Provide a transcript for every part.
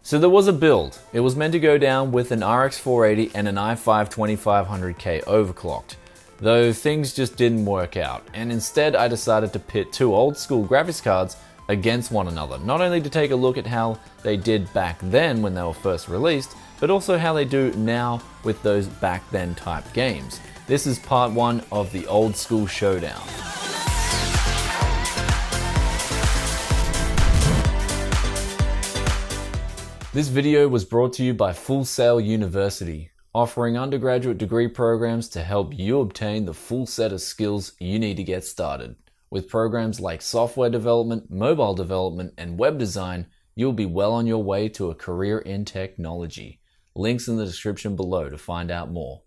So there was a build. It was meant to go down with an RX 480 and an i5 2500K overclocked. Though things just didn't work out, and instead I decided to pit two old school graphics cards against one another, not only to take a look at how they did back then when they were first released, but also how they do now with those back then type games. This is part one of the old school showdown. This video was brought to you by Full Sail University, offering undergraduate degree programs to help you obtain the full set of skills you need to get started. With programs like software development, mobile development, and web design, you'll be well on your way to a career in technology. Links in the description below to find out more.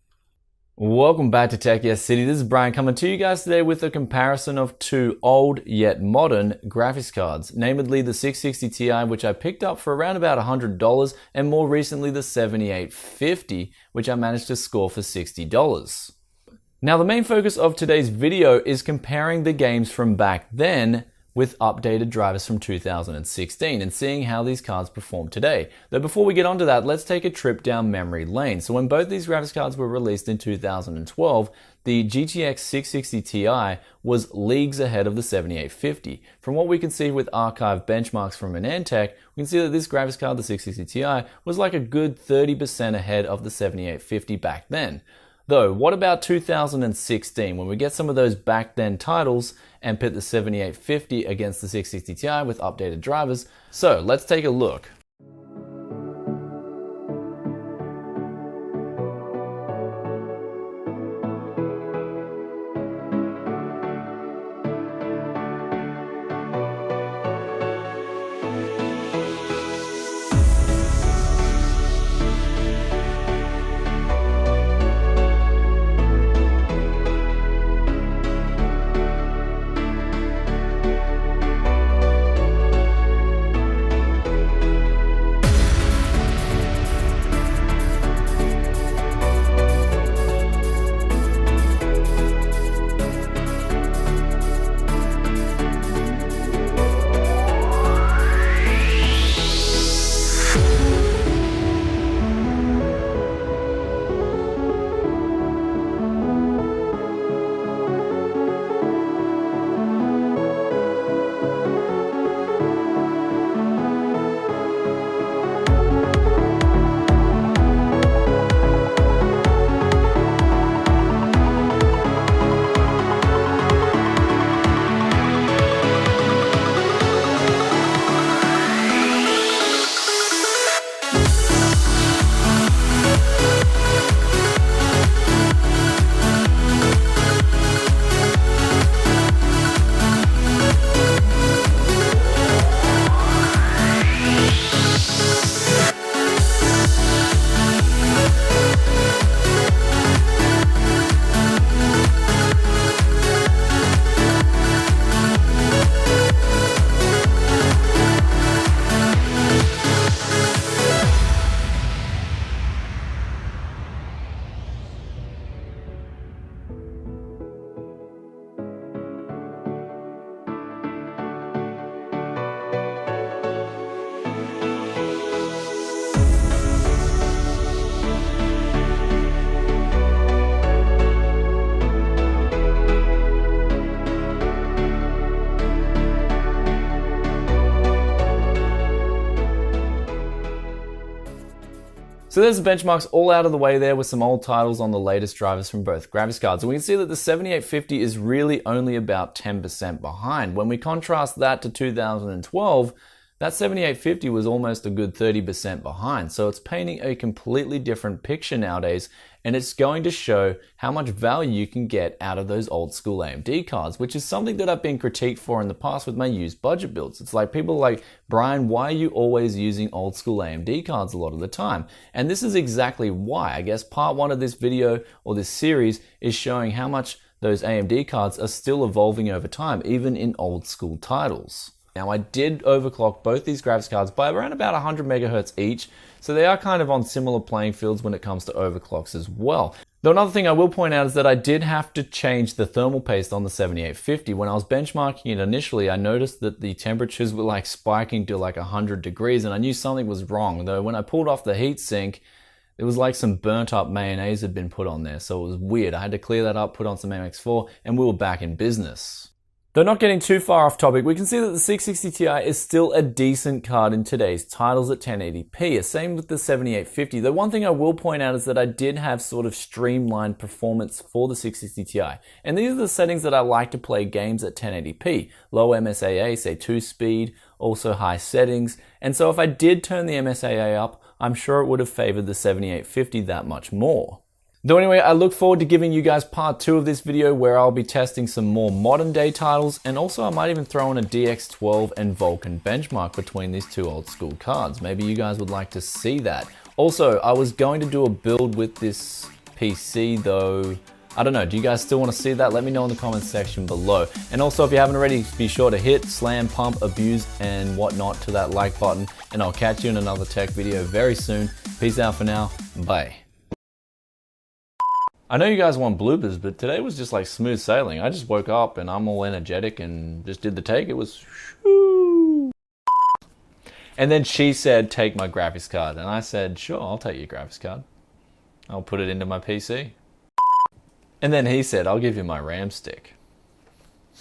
Welcome back to Tech Yes City. This is Brian coming to you guys today with a comparison of two old yet modern graphics cards, namely the 660 Ti, which I picked up for around about $100, and more recently the 7850, which I managed to score for $60. Now the main focus of today's video is comparing the games from back then with updated drivers from 2016 and seeing how these cards perform today. Though before we get onto that, let's take a trip down memory lane. So when both these graphics cards were released in 2012, the GTX 660 Ti was leagues ahead of the 7850. From what we can see with archive benchmarks from AnandTech, we can see that this graphics card, the 660 Ti, was like a good 30% ahead of the 7850 back then. Though, what about 2016 when we get some of those back then titles and pit the 7850 against the 660 Ti with updated drivers? So let's take a look. So there's the benchmarks all out of the way there with some old titles on the latest drivers from both graphics cards. And we can see that the 7850 is really only about 10% behind. When we contrast that to 2012, that 7850 was almost a good 30% behind. So it's painting a completely different picture nowadays, and it's going to show how much value you can get out of those old school AMD cards, which is something that I've been critiqued for in the past with my used budget builds. It's like people like, Brian, why are you always using old school AMD cards a lot of the time? And this is exactly why. I guess part one of this video or this series is showing how much those AMD cards are still evolving over time, even in old school titles. Now I did overclock both these graphics cards by around about 100 megahertz each, so they are kind of on similar playing fields when it comes to overclocks as well. Though another thing I will point out is that I did have to change the thermal paste on the 7850. When I was benchmarking it initially, I noticed that the temperatures were like spiking to like 100 degrees and I knew something was wrong. Though when I pulled off the heatsink, it was like some burnt up mayonnaise had been put on there, so it was weird. I had to clear that up, put on some MX4, and we were back in business. Though not getting too far off topic, we can see that the 660 Ti is still a decent card in today's titles at 1080p. Same with the 7850. The one thing I will point out is that I did have sort of streamlined performance for the 660 Ti. And these are the settings that I like to play games at 1080p. Low MSAA, say 2-speed, also high settings. And so if I did turn the MSAA up, I'm sure it would have favored the 7850 that much more. Though anyway, I look forward to giving you guys part 2 of this video where I'll be testing some more modern day titles, and also I might even throw in a DX12 and Vulcan benchmark between these two old school cards. Maybe you guys would like to see that. Also, I was going to do a build with this PC though. I don't know, do you guys still want to see that? Let me know in the comments section below. And also, if you haven't already, be sure to hit, slam, pump, abuse, and whatnot to that like button. And I'll catch you in another tech video very soon. Peace out for now. Bye. I know you guys want bloopers, but today was just like smooth sailing. I just woke up and I'm all energetic and just did the take. It was shoo. And then she said, take my graphics card. And I said, sure, I'll take your graphics card. I'll put it into my PC. And then he said, I'll give you my RAM stick.